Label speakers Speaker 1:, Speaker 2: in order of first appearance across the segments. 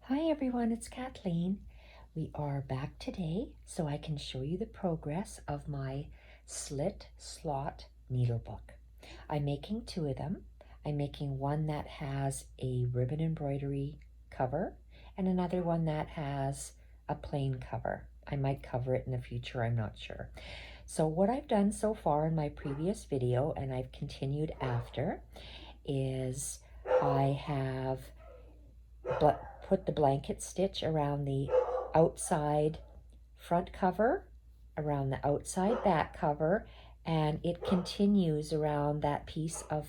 Speaker 1: Hi everyone, it's Kathleen. We are back today so I can show you the progress of my Slit Slot needle book. I'm making two of them. I'm making one that has a ribbon embroidery cover and another one that has a plain cover. I might cover it in the future, I'm not sure. So what I've done so far in my previous video, and I've continued after, is I have put the blanket stitch around the outside front cover, around the outside back cover, and it continues around that piece of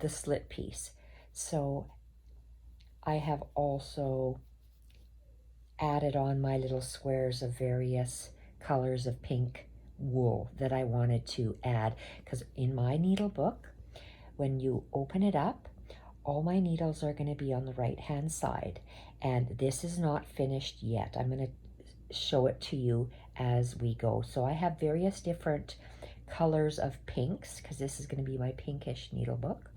Speaker 1: the slit piece. So I have also added on my little squares of various colors of pink wool that I wanted to add, because in my needle book, when you open it up, all my needles are going to be on the right hand side, and this is not finished yet. I'm going to show it to you as we go. So I have various different colors of pinks because this is going to be my pinkish needle book,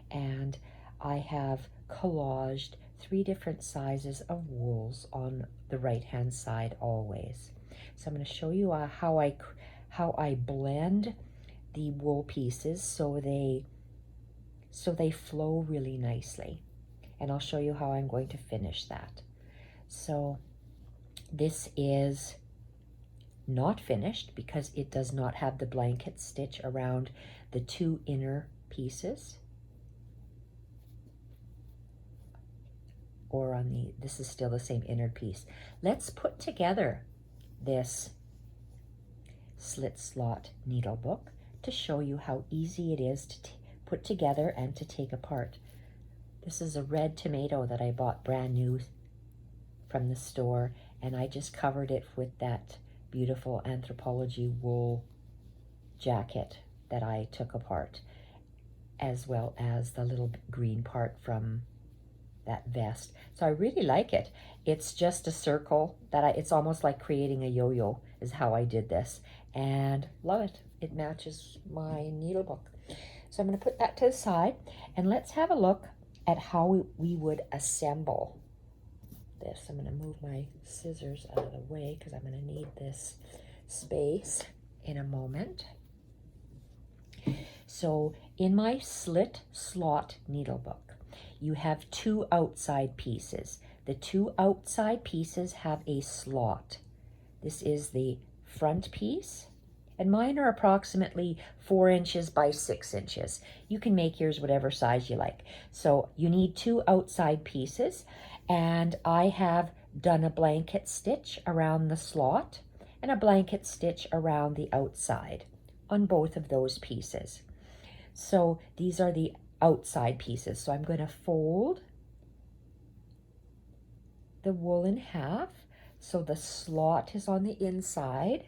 Speaker 1: and I have collaged 3 different sizes of wools on the right hand side always. So I'm going to show you how I blend the wool pieces so they flow really nicely, and I'll show you how I'm going to finish that. So this is not finished because it does not have the blanket stitch around the 2 inner pieces, or on the, this is still the same inner piece. Let's put together this Slit Slot needle book to show you how easy it is to put together and to take apart. This is a red tomato that I bought brand new from the store, and I just covered it with that beautiful Anthropologie wool jacket that I took apart, as well as the little green part from that vest. So I really like it. It's just a circle that it's almost like creating a yo-yo is how I did this, and love it. It matches my needle book. So I'm going to put that to the side, and let's have a look at how we would assemble this. I'm going to move my scissors out of the way because I'm going to need this space in a moment. So in my Slit Slot needle book, you have 2 outside pieces. The 2 outside pieces have a slot. This is the front piece, and mine are approximately 4 inches by 6 inches. You can make yours whatever size you like. So you need 2 outside pieces, and I have done a blanket stitch around the slot and a blanket stitch around the outside on both of those pieces. So these are the outside pieces. So I'm going to fold the wool in half so the slot is on the inside.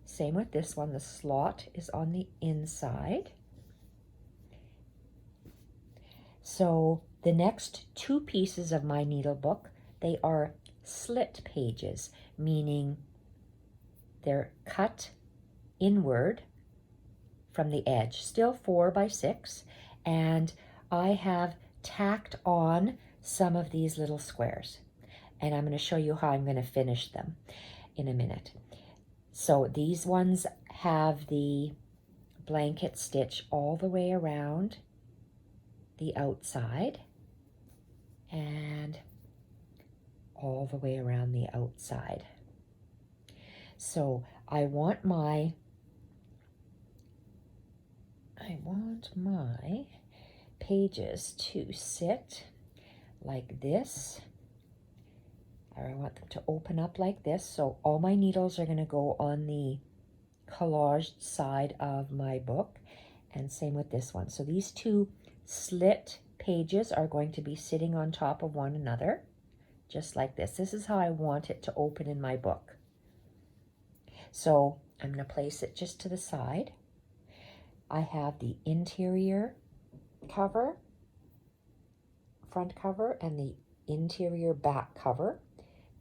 Speaker 1: Same with this one, the slot is on the inside. So the next 2 pieces of my needle book, they are slit pages, meaning they're cut inward from the edge, still 4 by 6, and I have tacked on some of these little squares, and I'm going to show you how I'm going to finish them in a minute. So these ones have the blanket stitch all the way around the outside and all the way around the outside. So I want my pages to sit like this, or I want them to open up like this. So all my needles are going to go on the collaged side of my book, and same with this one. So these 2 slit pages are going to be sitting on top of one another, just like this. This is how I want it to open in my book. So I'm going to place it just to the side. I have the interior cover, front cover, and the interior back cover.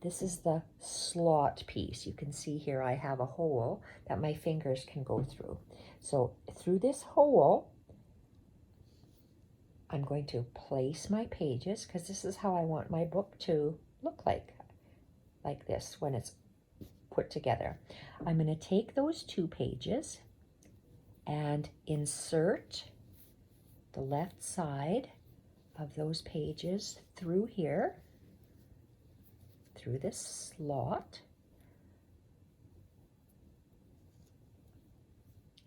Speaker 1: This is the slot piece. You can see here I have a hole that my fingers can go through. So through this hole, I'm going to place my pages, because this is how I want my book to look like this when it's put together. I'm going to take those 2 pages and insert the left side of those pages through here, through this slot,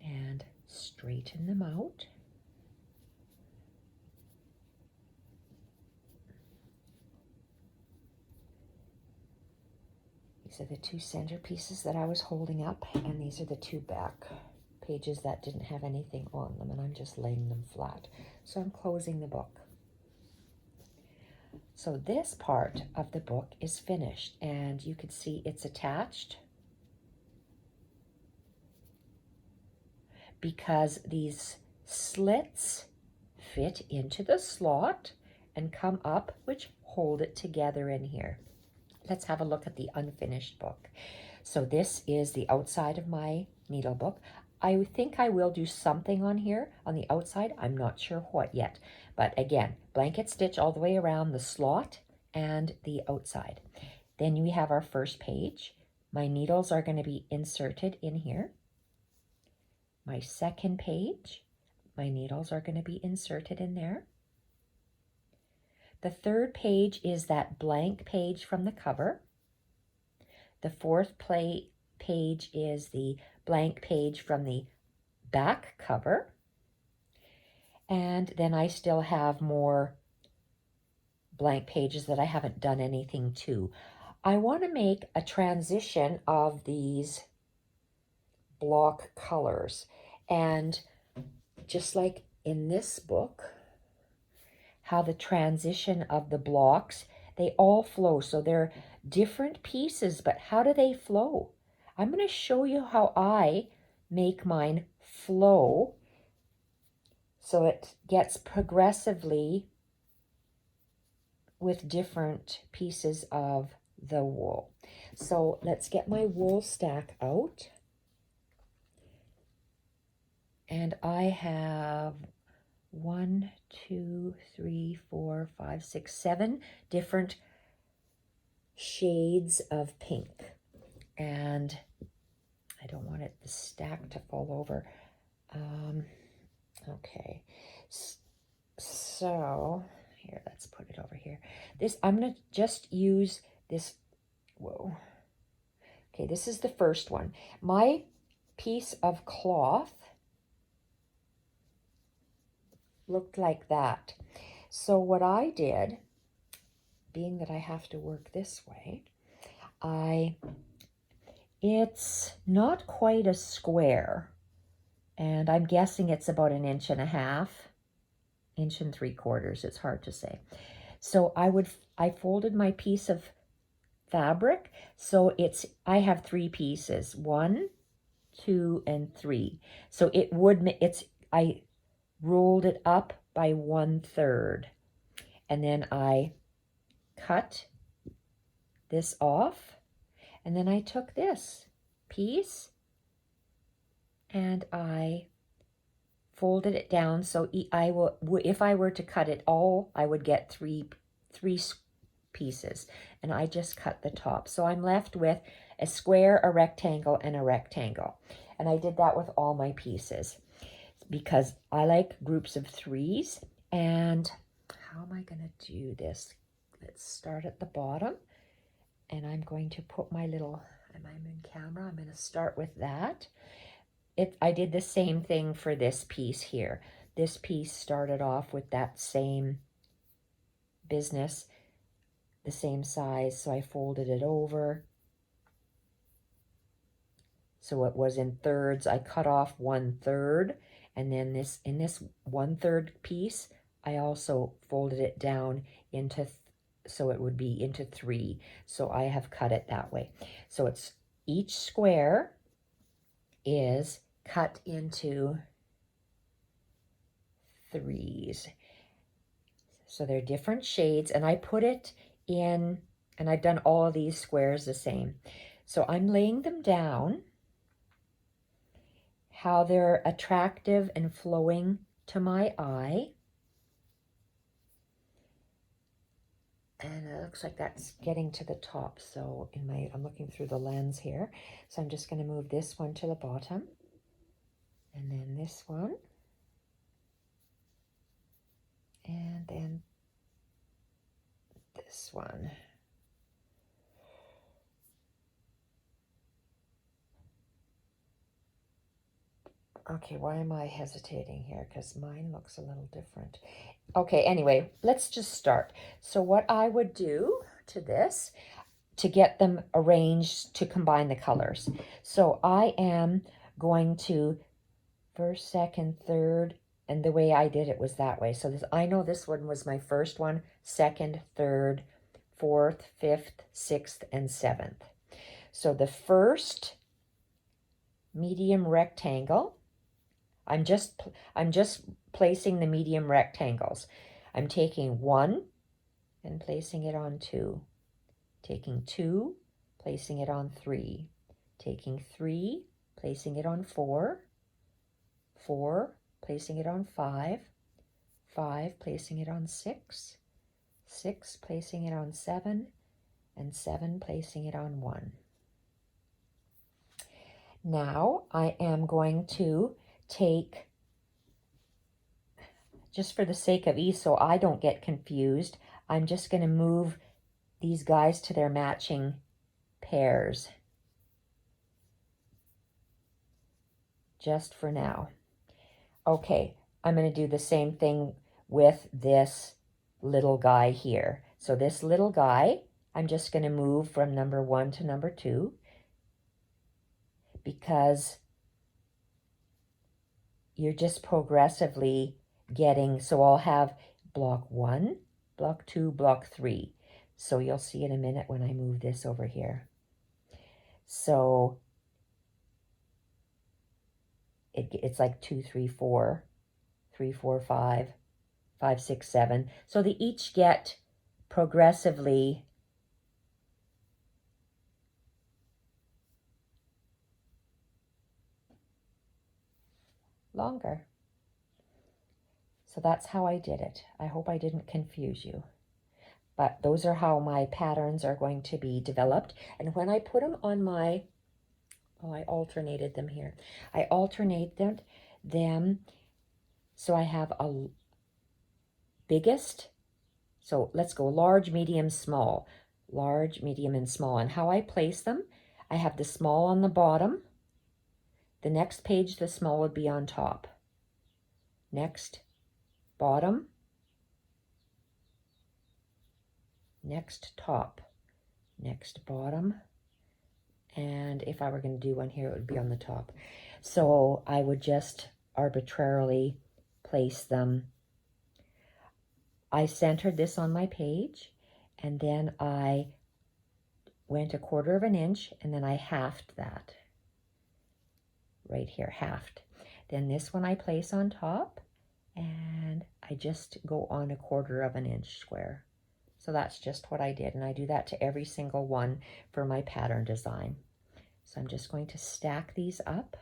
Speaker 1: and straighten them out. These are the 2 center pieces that I was holding up, and these are the 2 back pages that didn't have anything on them, and I'm just laying them flat. So I'm closing the book. So this part of the book is finished, and you can see it's attached because these slits fit into the slot and come up, which hold it together in here. Let's have a look at the unfinished book. So this is the outside of my needle book. I think I will do something on here on the outside. I'm not sure what yet. But again, blanket stitch all the way around the slot and the outside. Then we have our first page. My needles are going to be inserted in here. My second page, my needles are going to be inserted in there. The third page is that blank page from the cover. The fourth page is the blank page from the back cover. And then I still have more blank pages that I haven't done anything to. I want to make a transition of these block colors. And just like in this book, how the transition of the blocks, they all flow. So they're different pieces, but how do they flow? I'm going to show you how I make mine flow so it gets progressively with different pieces of the wool. So let's get my wool stack out. And I have 1, 2, 3, 4, 5, 6, 7 different shades of pink. And I don't want the stack to fall over. Okay. So here, let's put it over here. I'm going to just use this. Whoa. Okay, this is the first one. My piece of cloth looked like that. So what I did, being that I have to work this way, it's not quite a square, and I'm guessing it's about 1.5 inches, 1.75 inches. It's hard to say. So I folded my piece of fabric. So I have 3 pieces, 1, 2, and 3. So I rolled it up by 1/3, and then I cut this off, and then I took this piece and I folded it down. So if I were to cut it all, I would get three pieces, and I just cut the top. So I'm left with a square, a rectangle, and a rectangle. And I did that with all my pieces because I like groups of 3s. And how am I going to do this? Let's start at the bottom, and I'm going to put my little, I'm in camera, I'm going to start with that. I did the same thing for this piece here. This piece started off with that same business, the same size, so I folded it over. So it was in thirds. I cut off 1/3, and then in this 1/3 piece, I also folded it down into, so it would be into 3. So I have cut it that way. So each square is cut into 3s. So they're different shades, and I put it in, and I've done all of these squares the same. So I'm laying them down, how they're attractive and flowing to my eye. And it looks like that's getting to the top. So I'm looking through the lens here. So I'm just going to move this one to the bottom. And then this one. And then this one. Okay, why am I hesitating here? Because mine looks a little different. Okay, anyway, let's just start. So what I would do to this, to get them arranged to combine the colors. So I am going to first, second, third, and the way I did it was that way. So I know this one was my first one, second, third, fourth, fifth, sixth, and seventh. So the first medium rectangle, I'm just placing the medium rectangles. I'm taking 1 and placing it on 2. Taking 2, placing it on 3. Taking 3, placing it on 4. 4, placing it on 5. 5, placing it on 6. 6, placing it on 7. And 7, placing it on 1. Now I am going to take, just for the sake of ease so I don't get confused, I'm just going to move these guys to their matching pairs. Just for now. Okay, I'm going to do the same thing with this little guy here. So this little guy, I'm just going to move from number 1 to number 2 because you're just progressively getting, so I'll have block 1, block 2, block 3. So you'll see in a minute when I move this over here. So it's like 2, 3, 4, 3, 4, 5, 5, 6, 7. So they each get progressively longer. So that's how I did it. I hope I didn't confuse you. But those are how my patterns are going to be developed. And when I put them on my, oh, I alternated them here. I alternate them so I have a biggest. So let's go large, medium, small. Large, medium, and small. And how I place them, I have the small on the bottom. The next page, the small would be on top. Next, bottom. Next, top. Next, bottom. And if I were going to do one here, it would be on the top. So I would just arbitrarily place them. I centered this on my page, and then I went 1/4 of an inch, and then I halved that. Right here, halved. Then this one I place on top, and I just go on 1/4 of an inch square. So that's just what I did, and I do that to every single one for my pattern design. So I'm just going to stack these up,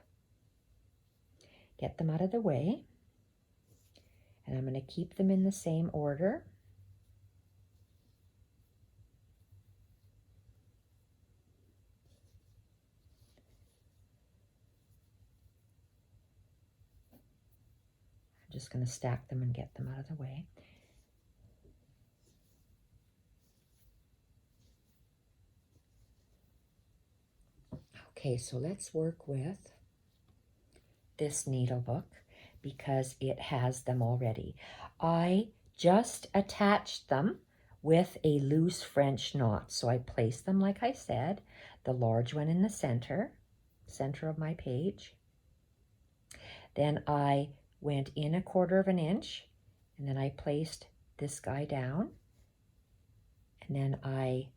Speaker 1: get them out of the way, and I'm going to keep them in the same order. I'm just going to stack them and get them out of the way. Okay, so let's work with this needle book because it has them already. I just attached them with a loose French knot. So I placed them, like I said, the large one in the center of my page. Then I went in 1/4 of an inch, and then I placed this guy down, and then I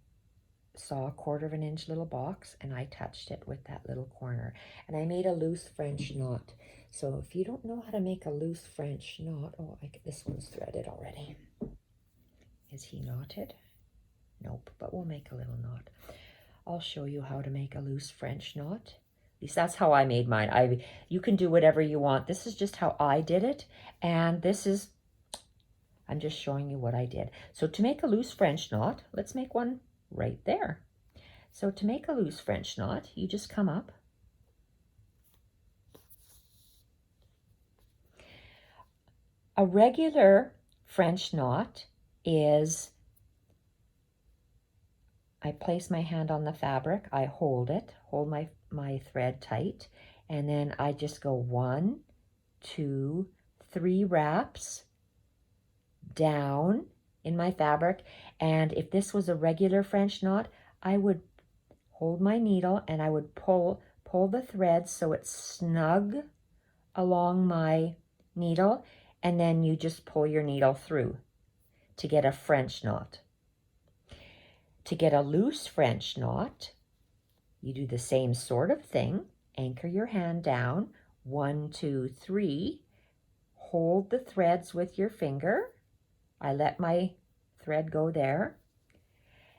Speaker 1: saw 1/4 of an inch little box, and I touched it with that little corner, and I made a loose French knot. So if you don't know how to make a loose French knot, oh, this one's threaded already. Is he knotted? Nope, but we'll make a little knot. I'll show you how to make a loose French knot. At least that's how I made mine. You can do whatever you want. This is just how I did it, and this is I'm just showing you what I did. So to make a loose French knot, let's make one right there. So to make a loose French knot, you just come up. A regular French knot is, I place my hand on the fabric, I hold it, hold my thread tight, and then I just go 1, 2, 3 wraps down in my fabric. And if this was a regular French knot, I would hold my needle and I would pull the thread so it's snug along my needle, and then you just pull your needle through to get a French knot. To get a loose French knot, you do the same sort of thing. Anchor your hand down, 1, 2, 3. Hold the threads with your finger. I let my thread go there.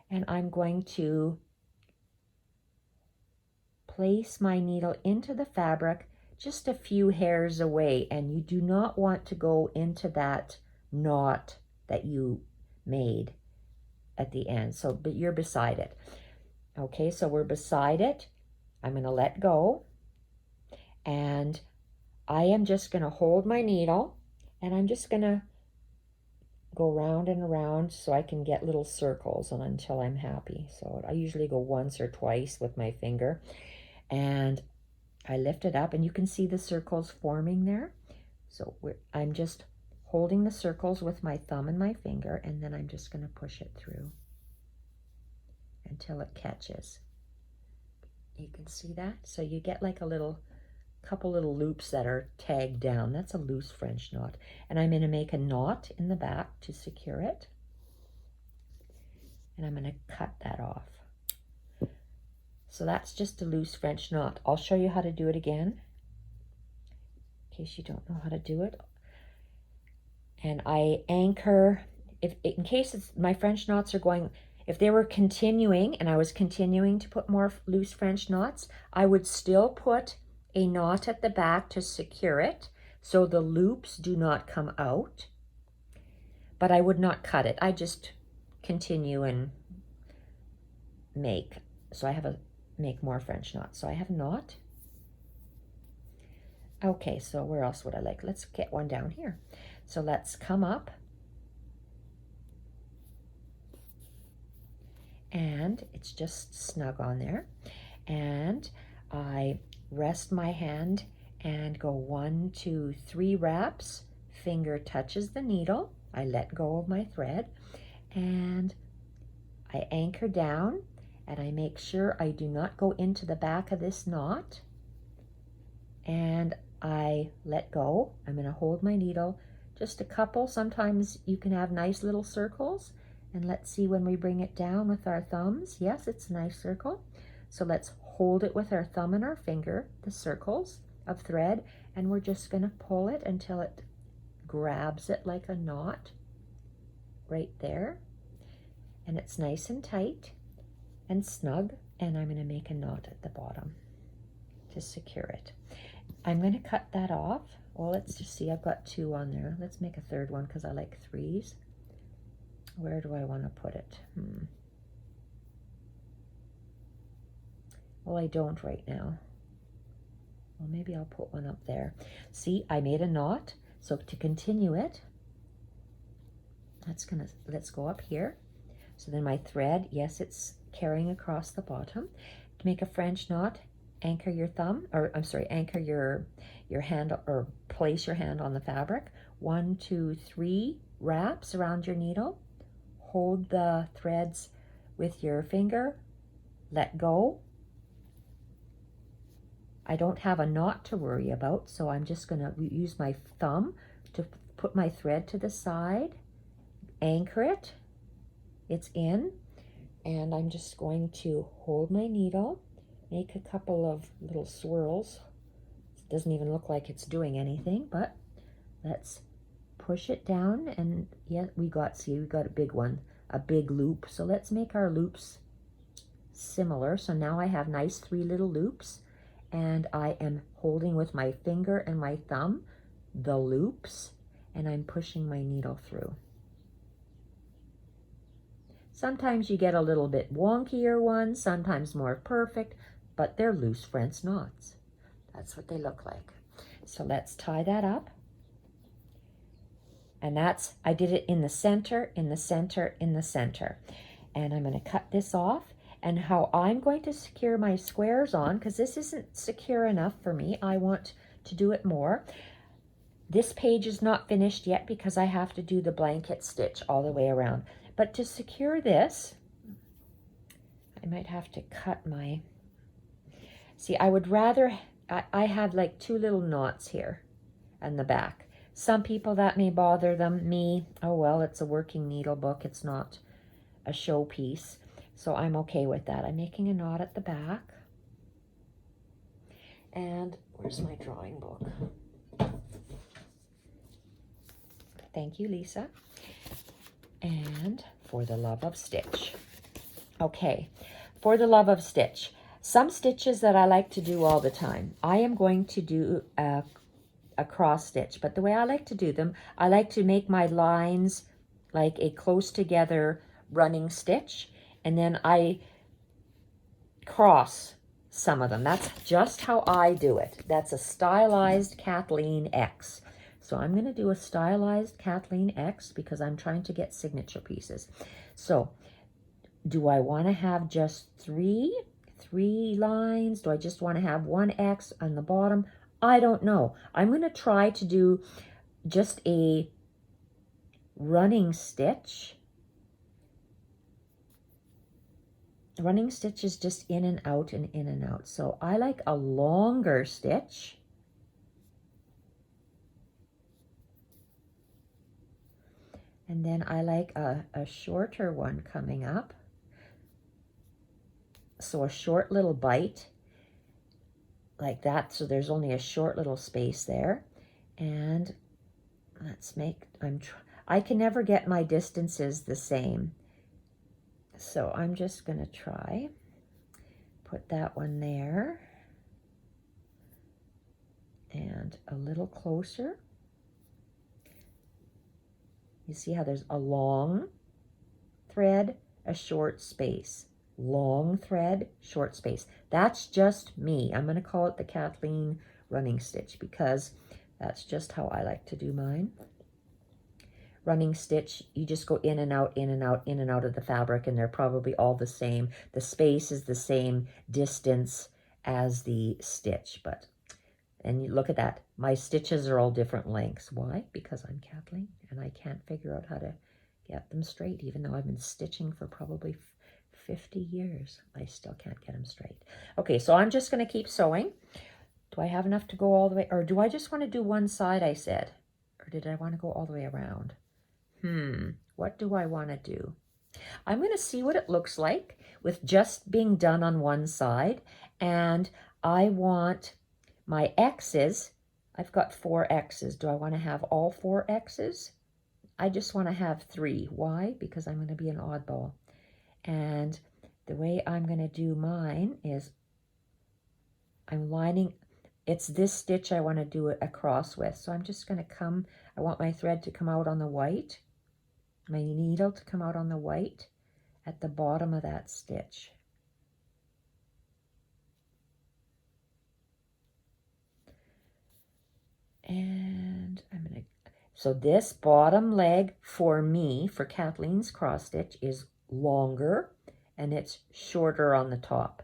Speaker 1: And I'm going to place my needle into the fabric just a few hairs away. And you do not want to go into that knot that you made at the end. So, but you're beside it. Okay, so we're beside it. I'm going to let go. And I am just going to hold my needle, and I'm just going to go round and around so I can get little circles and until I'm happy. So I usually go once or twice with my finger, and I lift it up and you can see the circles forming there. So I'm just holding the circles with my thumb and my finger, and then I'm just going to push it through until it catches. You can see that? So you get like a couple little loops that are tagged down. That's a loose French knot. And I'm going to make a knot in the back to secure it. And I'm going to cut that off. So that's just a loose French knot. I'll show you how to do it again, in case you don't know how to do it. And I anchor, in case my French knots are going, if they were continuing and I was continuing to put more loose French knots, I would still put a knot at the back to secure it so the loops do not come out, but I would not cut it. I just continue and make. So I have make more French knots. So I have a knot. Okay, so where else would I like? Let's get one down here. So let's come up, and it's just snug on there. And I rest my hand and go 1, 2, 3 wraps. Finger touches the needle. I let go of my thread, and I anchor down, and I make sure I do not go into the back of this knot, and I let go. I'm going to hold my needle just a couple. Sometimes you can have nice little circles, and let's see when we bring it down with our thumbs. Yes, it's a nice circle. So let's hold it with our thumb and our finger, the circles of thread, and we're just going to pull it until it grabs it like a knot right there. And it's nice and tight and snug, and I'm going to make a knot at the bottom to secure it. I'm going to cut that off. Well, let's just see, I've got 2 on there. Let's make a third one because I like 3s. Where do I want to put it? Well, I don't right now. Well, maybe I'll put one up there. See, I made a knot. So to continue it, let's go up here. So then my thread, yes, it's carrying across the bottom. To make a French knot, anchor your thumb, or I'm sorry, anchor your hand, or place your hand on the fabric. 1, 2, 3 wraps around your needle. Hold the threads with your finger. Let go. I don't have a knot to worry about, so I'm just going to use my thumb to put my thread to the side, anchor it. It's in, and I'm just going to hold my needle, make a couple of little swirls. It doesn't even look like it's doing anything, but let's push it down, and yeah, we got a big one, a big loop. So let's make our loops similar. So now I have nice 3 little loops, and I am holding with my finger and my thumb the loops, and I'm pushing my needle through. Sometimes you get a little bit wonkier ones, sometimes more perfect, but they're loose French knots. That's what they look like. So let's tie that up. And that's, I did it in the center, in the center, in the center. And I'm going to cut this off. And how I'm going to secure my squares on, because this isn't secure enough for me, I want to do it more. This page is not finished yet because I have to do the blanket stitch all the way around. But to secure this, I might have to cut my, see, I would rather, I have like 2 little knots here in the back. Some people that may bother them. Me, oh well, it's a working needle book. It's not a showpiece. So I'm okay with that. I'm making a knot at the back. And where's my drawing book? Thank you, Lisa. And for the love of stitch. Okay, for the love of stitch. Some stitches that I like to do all the time. I am going to do a cross stitch, but the way I like to do them, I like to make my lines like a close together running stitch, and then I cross some of them. That's just how I do it. That's a stylized Kathleen X. So I'm going to do a stylized Kathleen X because I'm trying to get signature pieces. So do I want to have just three lines? Do I just want to have one X on the bottom? I don't know. I'm going to try to do just a running stitch. Running stitch is just in and out and in and out. So I like a longer stitch. And then I like a shorter one coming up. So a short little bite like that. So there's only a short little space there. And let's make, I can never get my distances the same. So I'm just going to try, put that one there and a little closer. You see how there's a long thread, a short space, long thread, short space. That's just me. I'm going to call it the Kathleen running stitch because that's just how I like to do mine. Running stitch, you just go in and out, in and out, in and out of the fabric, and they're probably all the same. The space is the same distance as the stitch, but, and you look at that. My stitches are all different lengths. Why? Because I'm Kathleen, and I can't figure out how to get them straight, even though I've been stitching for probably 50 years. I still can't get them straight. Okay, so I'm just going to keep sewing. Do I have enough to go all the way, or do I just want to do one side, I said? Or did I want to go all the way around? What do I want to do? I'm going to see what it looks like with just being done on one side. And I want my X's. I've got 4 X's. Do I want to have all 4 X's? I just want to have 3. Why? Because I'm going to be an oddball. And the way I'm going to do mine is I'm lining, it's this stitch I want to do it across with. So I'm just going to come, I want my thread to come out on the white. My needle to come out on the white at the bottom of that stitch. And I'm going to, so this bottom leg for me, for Kathleen's cross stitch, is longer and it's shorter on the top.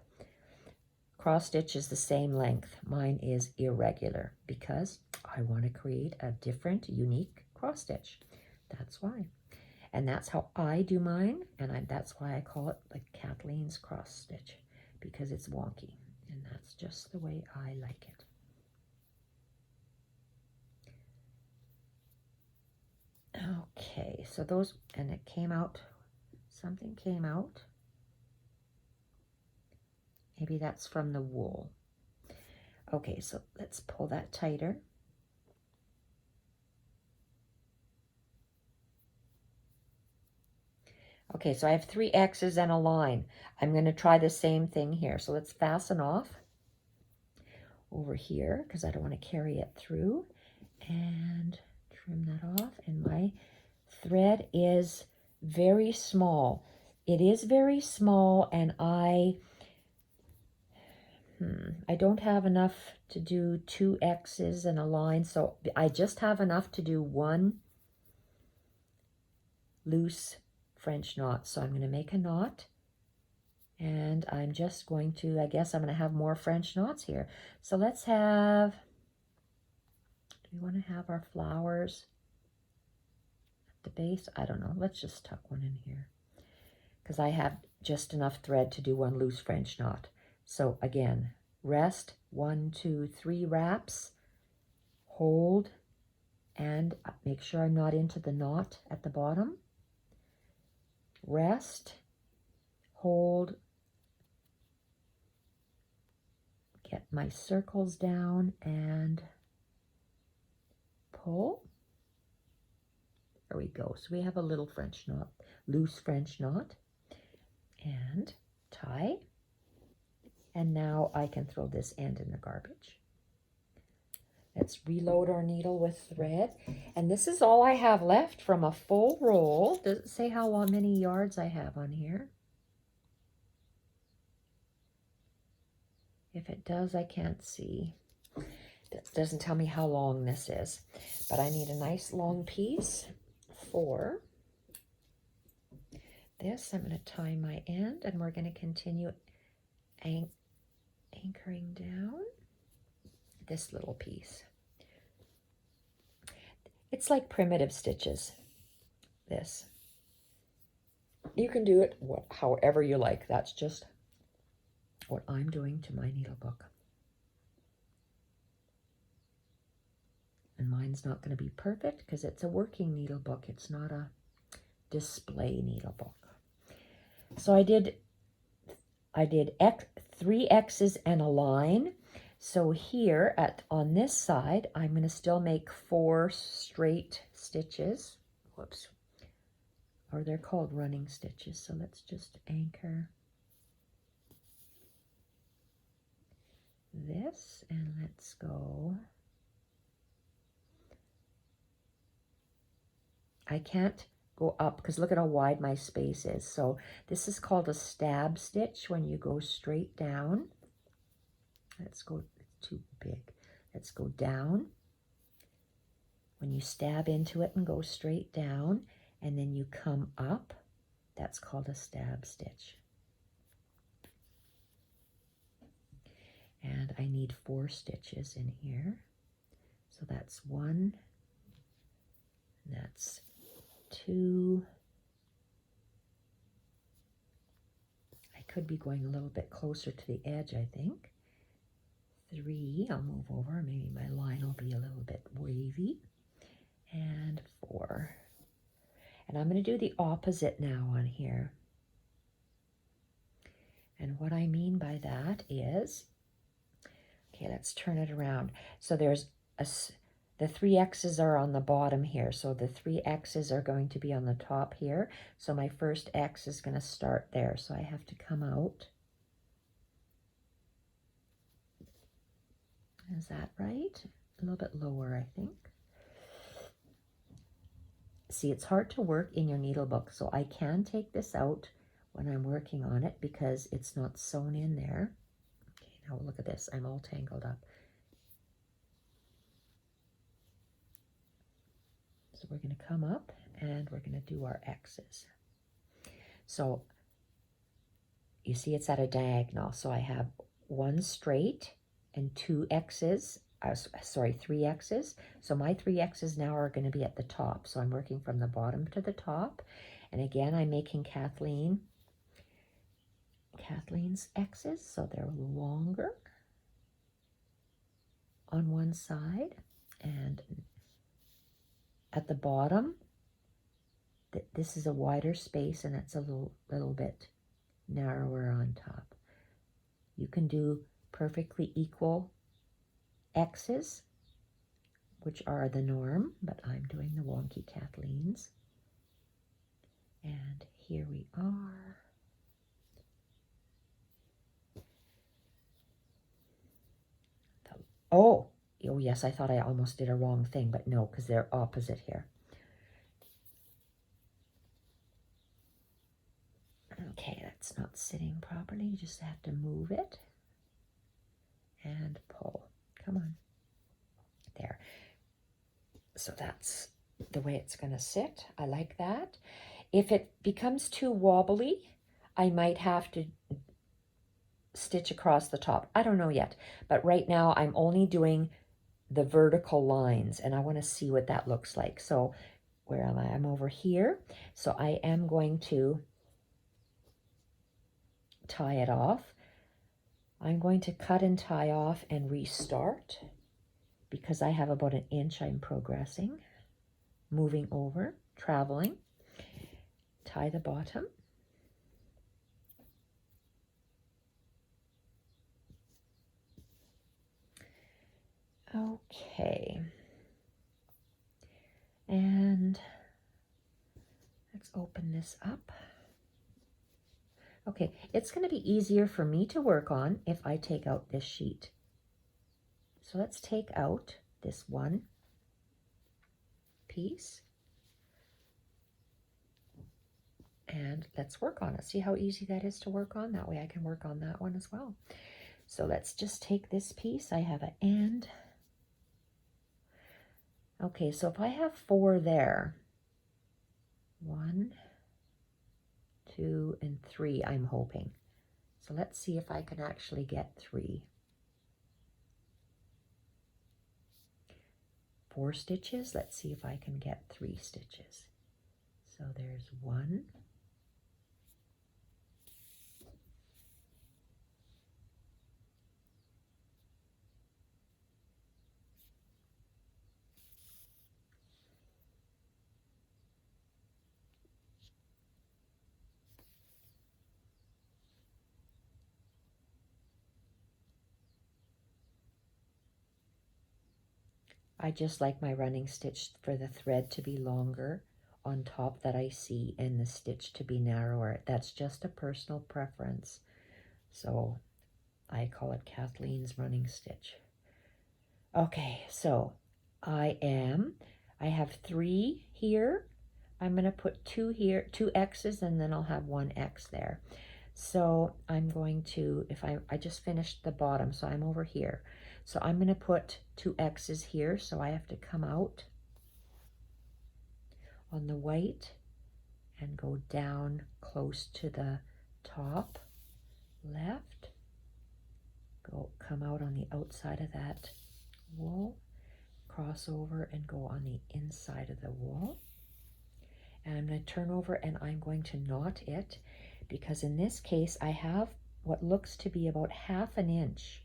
Speaker 1: Cross stitch is the same length. Mine is irregular because I want to create a different, unique cross stitch. That's why. And that's how I do mine, and that's why I call it like Kathleen's cross stitch, because it's wonky, and that's just the way I like it. Okay, so those, and it came out, something came out. Maybe that's from the wool. Okay, so let's pull that tighter. Okay, so I have 3 X's and a line. I'm going to try the same thing here. So let's fasten off over here because I don't want to carry it through. And trim that off. And my thread is very small. It is very small, and I don't have enough to do 2 X's and a line, so I just have enough to do 1 loose French knot. So I'm going to make a knot, and I'm just going to, I guess I'm going to have more French knots here. So let's have, do we want to have our flowers at the base? I don't know. Let's just tuck one in here, because I have just enough thread to do 1 loose French knot. So again, rest, 1, 2, 3 wraps, hold, and make sure I'm not into the knot at the bottom. Rest, hold, get my circles down, and pull. There we go. So we have a little French knot, loose French knot, and tie. And now I can throw this end in the garbage. Let's reload our needle with thread. And this is all I have left from a full roll. Does it say how many yards I have on here? If it does, I can't see. It doesn't tell me how long this is. But I need a nice long piece for this. I'm going to tie my end, and we're going to continue anchoring down this little piece. It's like primitive stitches, this. You can do it however you like. That's just what I'm doing to my needle book. And mine's not going to be perfect because it's a working needle book. It's not a display needle book. So I did 3 X's and a line. So here on this side, I'm going to still make 4 straight stitches. Whoops. Or they're called running stitches. So let's just anchor this, and let's go. I can't go up because look at how wide my space is. So this is called a stab stitch when you go straight down. Let's go, it's too big. Let's go down. When you stab into it and go straight down, and then you come up, that's called a stab stitch. And I need 4 stitches in here. So that's 1, that's 2. I could be going a little bit closer to the edge, I think. 3, I'll move over, maybe my line will be a little bit wavy. And 4. And I'm going to do the opposite now on here. And what I mean by that is, okay, let's turn it around. So there's the 3 X's are on the bottom here. So the 3 X's are going to be on the top here. So my first X is going to start there. So I have to come out. Is that right? A little bit lower, I think. See, it's hard to work in your needle book, so I can take this out when I'm working on it because it's not sewn in there. Okay, now look at this. I'm all tangled up. So we're going to come up and we're going to do our X's. So you see it's at a diagonal. So I have 1 straight and 2 X's. Sorry, 3 X's. So my 3 X's now are going to be at the top. So I'm working from the bottom to the top. And again, I'm making Kathleen's X's. So they're longer on one side. And at the bottom, this is a wider space and it's a little bit narrower on top. You can do perfectly equal X's, which are the norm, but I'm doing the wonky Kathleen's. And here we are. Oh yes, I thought I almost did a wrong thing, but no, because they're opposite here. it's not sitting properly. You just have to move it and pull. Come on. There. So that's the way it's going to sit. I like that. If it becomes too wobbly, I might have to stitch across the top. I don't know yet, but right now I'm only doing the vertical lines, and I want to see what that looks like. So where am I? I'm over here. So I am going to tie it off. I'm going to cut and tie off and restart because I have about 1 inch. I'm progressing, moving over, traveling. Tie the bottom. Okay. And let's open this up. Okay, it's going to be easier for me to work on if I take out this sheet. So let's take out this one piece and let's work on it. See how easy that is to work on? That way I can work on that one as well. So let's just take this piece. I have an and. Okay, so if I have 4 there, 1, 2, and 3, I'm hoping. So let's see if I can actually get 3. 4 stitches. Let's see if I can get 3 stitches. So there's 1. I just like my running stitch for the thread to be longer on top that I see and the stitch to be narrower. That's just a personal preference. So I call it Kathleen's running stitch. Okay, so I have 3 here. I'm going to put 2 here, 2 X's, and then I'll have 1 X there. So I'm going to, if I just finished the bottom, so I'm over here. So I'm going to put 2 X's here, so I have to come out on the white and go down close to the top left. Come out on the outside of that wool, cross over and go on the inside of the wool. And I'm going to turn over and I'm going to knot it because in this case I have what looks to be about 1/2 inch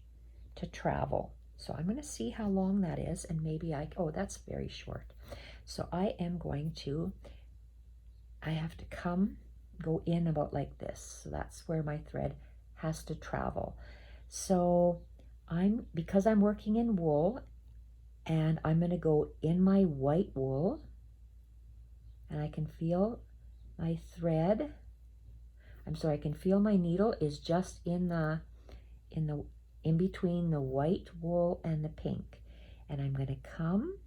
Speaker 1: to travel. So I'm going to see how long that is, and maybe oh, that's very short. So I am going to, I have to go in about like this. So that's where my thread has to travel. So because I'm working in wool, and I'm going to go in my white wool, and I can feel my thread. I can feel my needle is just in between the white wool and the pink, and I'm going to come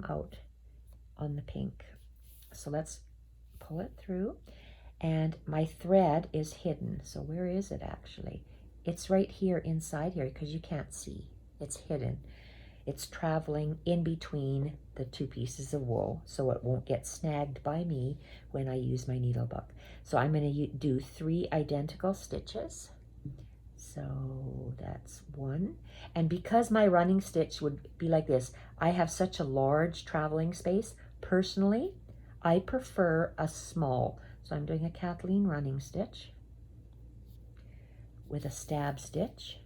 Speaker 1: out on the pink. So let's pull it through, and my thread is hidden. So where is it actually? It's right here inside here because you can't see. It's hidden. It's traveling in between the 2 pieces of wool, so it won't get snagged by me when I use my needle book. So I'm going to do 3 identical stitches. So that's 1. And because my running stitch would be like this, I have such a large traveling space. Personally, I prefer a small. So I'm doing a Kathleen running stitch with a stab stitch,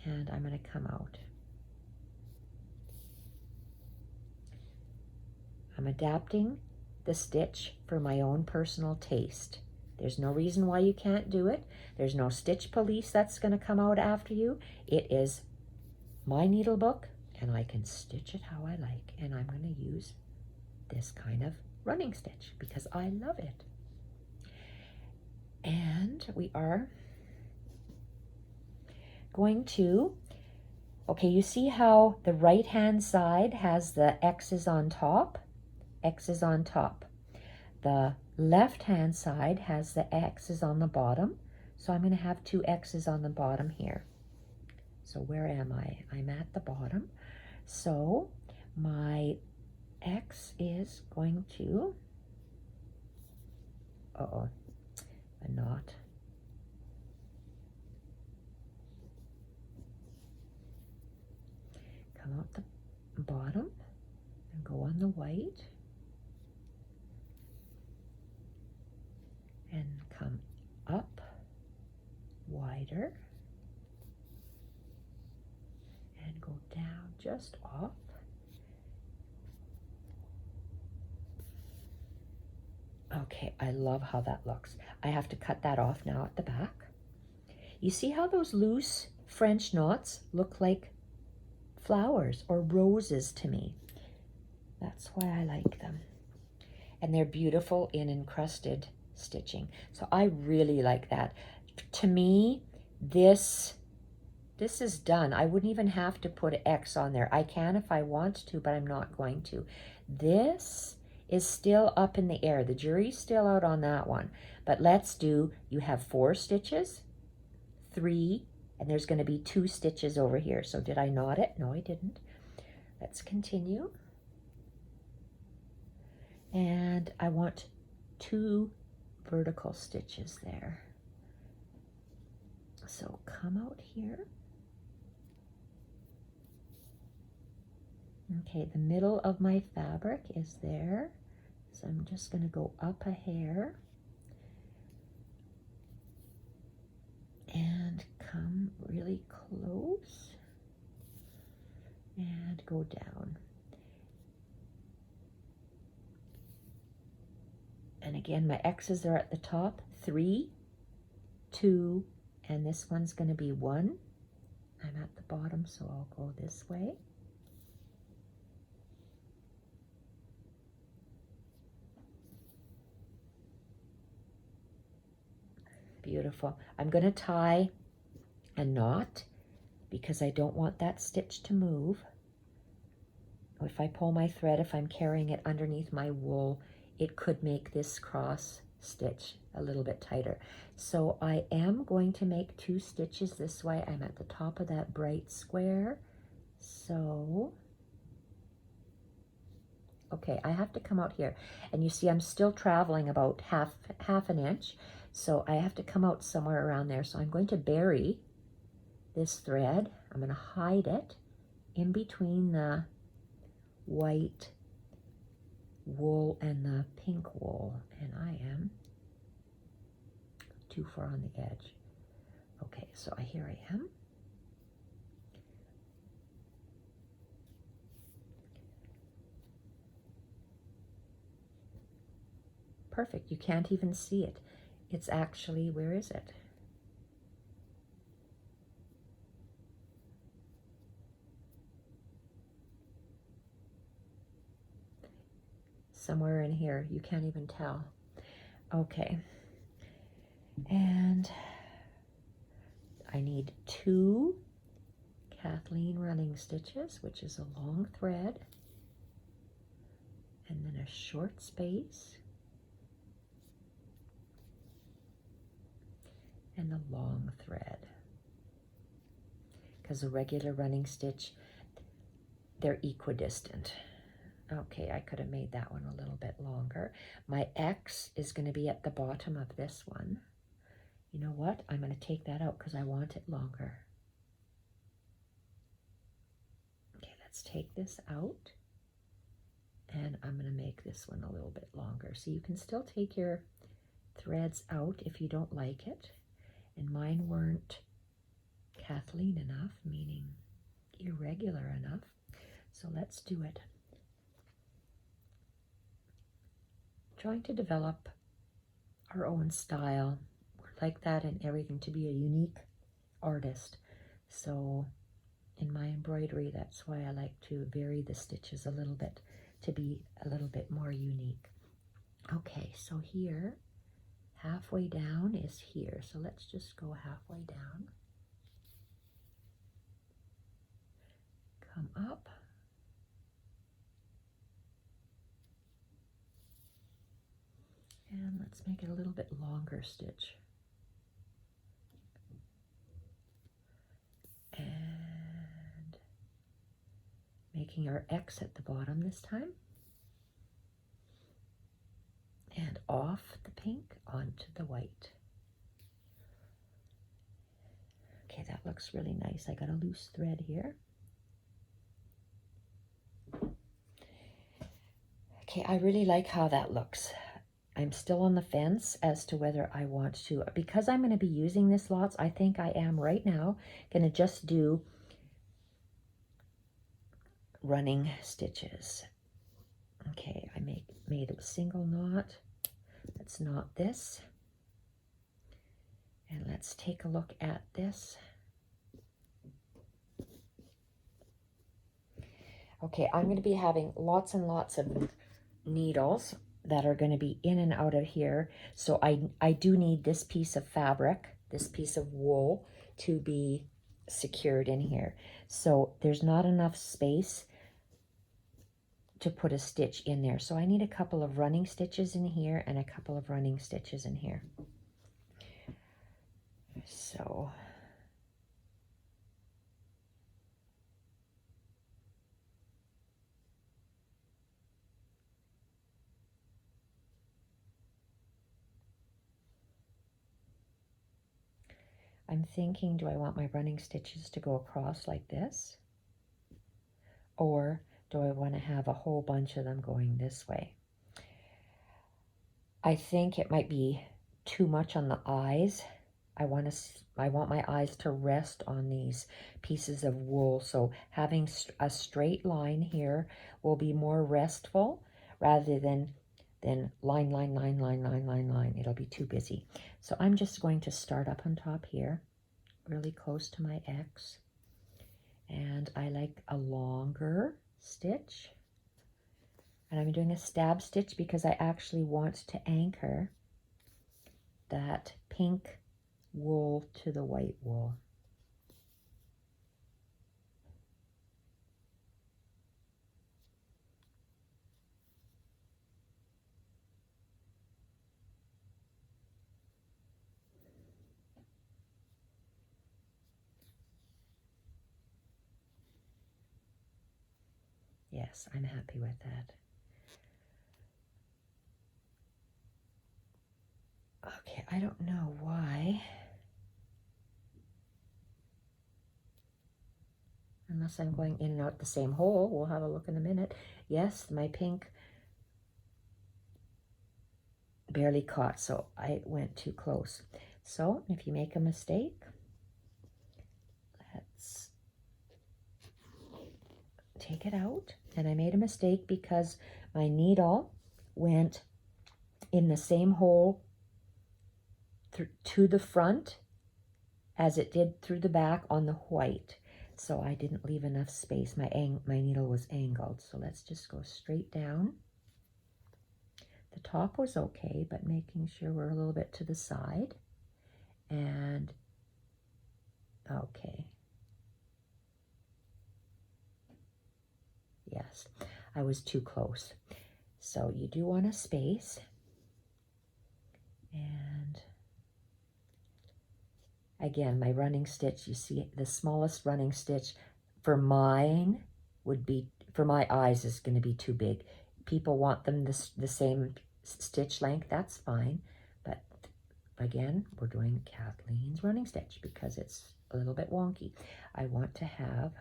Speaker 1: and I'm going to come out. I'm adapting the stitch for my own personal taste. There's no reason why you can't do it. There's no stitch police that's going to come out after you. It is my needle book, and I can stitch it how I like. And I'm going to use this kind of running stitch because I love it. And we are going to, okay, you see how the right-hand side has the X's on top? X's on top. The left hand side has the X's on the bottom, so I'm going to have 2 X's on the bottom here. So where am I? I'm at the bottom. So my X is going to, a knot. Come out the bottom and go on the white and come up wider and go down just off. Okay, I love how that looks. I have to cut that off now at the back. You see how those loose French knots look like flowers or roses to me? That's why I like them. And they're beautiful in encrusted stitching. So I really like that. To me, this is done. I wouldn't even have to put an X on there. I can if I want to, but I'm not going to. This is still up in the air. The jury's still out on that one. But let's do, you have 4 stitches, 3, and there's going to be 2 stitches over here. So did I knot it? No, I didn't. Let's continue. And I want 2 vertical stitches there. So come out here. Okay, the middle of my fabric is there. So I'm just going to go up a hair and come really close and go down. And again, my X's are at the top, 3, 2, and this one's going to be 1. I'm at the bottom, so I'll go this way. Beautiful. I'm going to tie a knot because I don't want that stitch to move. If I pull my thread, if I'm carrying it underneath my wool, it could make this cross stitch a little bit tighter. So I am going to make 2 stitches this way. I'm at the top of that bright square. So, okay, I have to come out here. And you see I'm still traveling about half an inch. So I have to come out somewhere around there. So I'm going to bury this thread. I'm going to hide it in between the white wool and the pink wool. And I am too far on the edge. Okay, so here I am. Perfect. You can't even see it. It's actually, where is it? Somewhere in here. You can't even tell. Okay. And I need 2 Kathleen running stitches, which is a long thread, and then a short space, and a long thread. Because a regular running stitch, they're equidistant. Okay, I could have made that one a little bit longer. My X is going to be at the bottom of this one. You know what? I'm going to take that out because I want it longer. Okay, let's take this out. And I'm going to make this one a little bit longer. So you can still take your threads out if you don't like it. And mine weren't Kathleen enough, meaning irregular enough. So let's do it. Trying to develop our own style. We're like that in everything, to be a unique artist. So in my embroidery, that's why I like to vary the stitches a little bit to be a little bit more unique. Okay, so here, halfway down is here. So let's just go halfway down. Come up. And let's make it a little bit longer stitch. And making our X at the bottom this time. And off the pink onto the white. Okay, that looks really nice. I got a loose thread here. Okay, I really like how that looks. I'm still on the fence as to whether I want to, because I'm going to be using this lots, I think I am right now going to just do running stitches. Okay, I made a single knot. Let's knot this. And let's take a look at this. Okay, I'm going to be having lots and lots of needles that are going to be in and out of here. So I do need this piece of fabric, this piece of wool, to be secured in here. So there's not enough space to put a stitch in there. So I need a couple of running stitches in here and a couple of running stitches in here. So I'm thinking, do I want my running stitches to go across like this? Or do I want to have a whole bunch of them going this way? I think it might be too much on the eyes. I want my eyes to rest on these pieces of wool. So having a straight line here will be more restful rather than line, line, line, line, line, line, line. It'll be too busy. So I'm just going to start up on top here, really close to my X. And I like a longer stitch. And I'm doing a stab stitch because I actually want to anchor that pink wool to the white wool. Yes, I'm happy with that. Okay, I don't know why. Unless I'm going in and out the same hole. We'll have a look in a minute. Yes, my pink barely caught, so I went too close. So if you make a mistake, let's take it out. And I made a mistake because my needle went in the same hole to the front as it did through the back on the white. So I didn't leave enough space. My needle was angled. So let's just go straight down. The top was okay, but making sure we're a little bit to the side. And okay. Yes, I was too close. So you do want a space. And again, my running stitch, you see the smallest running stitch for mine would be, for my eyes is going to be too big. People want them the same stitch length, that's fine. But again, we're doing Kathleen's running stitch because it's a little bit wonky. I want to have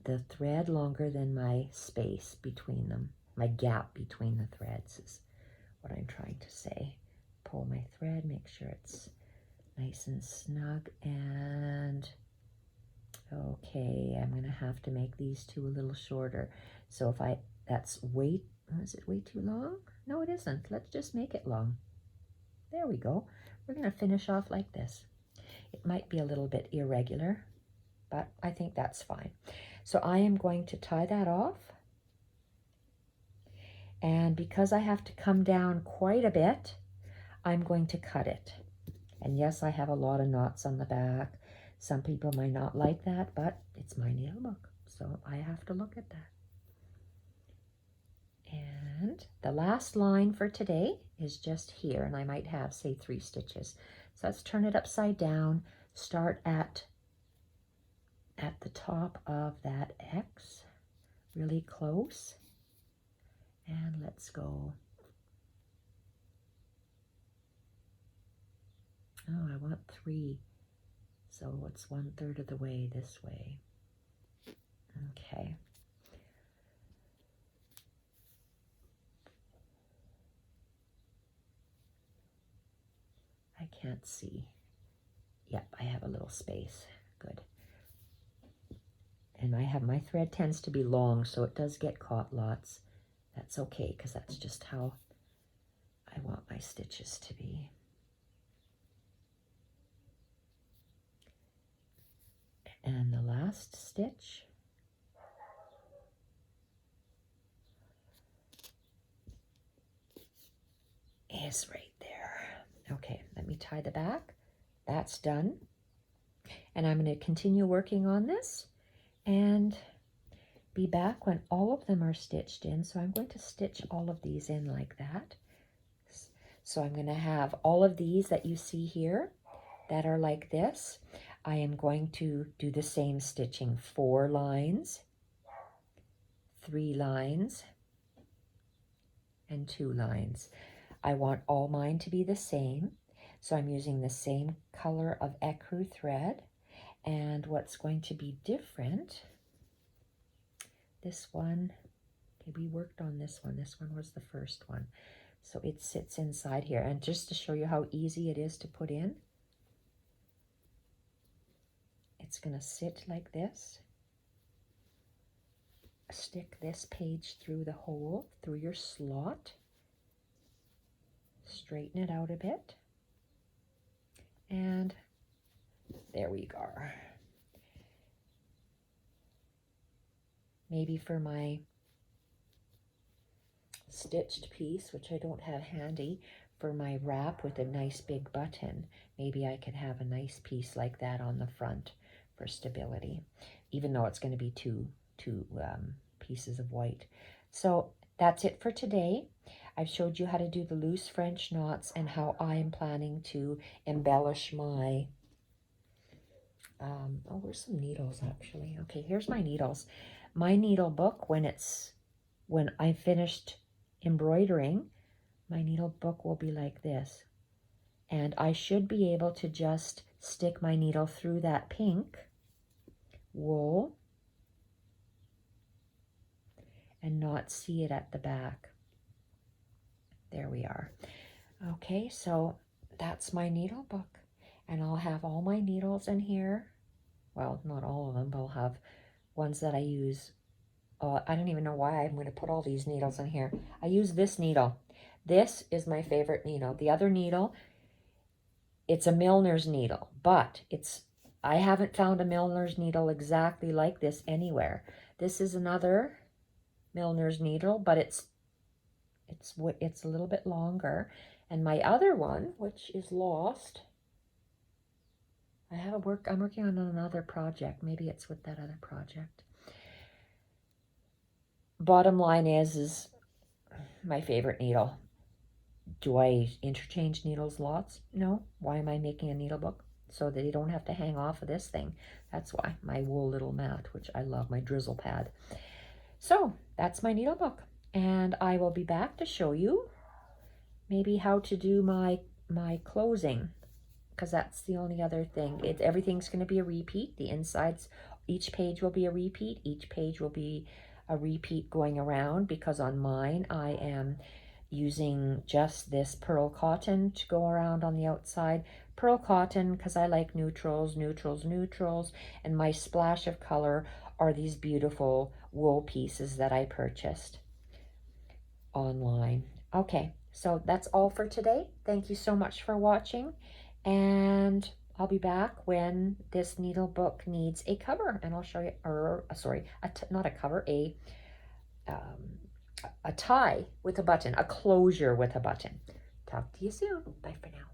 Speaker 1: the thread longer than my space between them. My gap between the threads is what I'm trying to say. Pull my thread, make sure it's nice and snug, and okay, I'm going to have to make these two a little shorter. So if that's way, is it way too long? No, it isn't. Let's just make it long. There we go. We're going to finish off like this. It might be a little bit irregular, but I think that's fine. So I am going to tie that off. And because I have to come down quite a bit, I'm going to cut it. And yes, I have a lot of knots on the back. Some people might not like that, but it's my needle book, so I have to look at that. And the last line for today is just here, and I might have, say, 3 stitches. So let's turn it upside down, start at the top of that X, really close, and let's go. Oh, I want 3, so it's 1/3 of the way this way. Okay. I can't see. Yep, I have a little space. Good. And my thread tends to be long, so it does get caught lots. That's okay, because that's just how I want my stitches to be. And the last stitch is right there. Okay, let me tie the back. That's done. And I'm going to continue working on this and be back when all of them are stitched in. So I'm going to stitch all of these in like that. So I'm going to have all of these that you see here that are like this. I am going to do the same stitching, 4 lines, 3 lines, and 2 lines. I want all mine to be the same, so I'm using the same color of ecru thread. And what's going to be different, this one, okay, we worked on this one was the first one, so it sits inside here. And just to show you how easy it is to put in, it's going to sit like this. Stick this page through the hole, through your slot, straighten it out a bit, and there we go. Maybe for my stitched piece, which I don't have handy, for my wrap with a nice big button, maybe I could have a nice piece like that on the front for stability, even though it's going to be two pieces of white. So that's it for today. I've showed you how to do the loose French knots and how I am planning to embellish my oh, where's some needles actually? Okay, here's my needles. My needle book, when I finished embroidering, my needle book will be like this. And I should be able to just stick my needle through that pink wool and not see it at the back. There we are. Okay, so that's my needle book. And I'll have all my needles in here. Well, not all of them, but I'll have ones that I use. I don't even know why I'm going to put all these needles in here. I use this needle. This is my favorite needle. The other needle, it's a Milner's needle, but I haven't found a Milner's needle exactly like this anywhere. This is another Milner's needle, but it's a little bit longer. And my other one, which is lost, I'm working on another project. Maybe it's with that other project. Bottom line is my favorite needle. Do I interchange needles lots? No. Why am I making a needle book? So that you don't have to hang off of this thing. That's why. My wool little mat, which I love, my drizzle pad. So that's my needle book. And I will be back to show you maybe how to do my closing, because that's the only other thing. Everything's going to be a repeat. The insides, each page will be a repeat. Each page will be a repeat going around, because on mine I am using just this pearl cotton to go around on the outside. Pearl cotton because I like neutrals, neutrals, neutrals, and my splash of color are these beautiful wool pieces that I purchased online. Okay, so that's all for today. Thank you so much for watching, and I'll be back when this needle book needs a cover, and I'll show you, not a cover, a tie with a button, a closure with a button. Talk to you soon. Bye for now.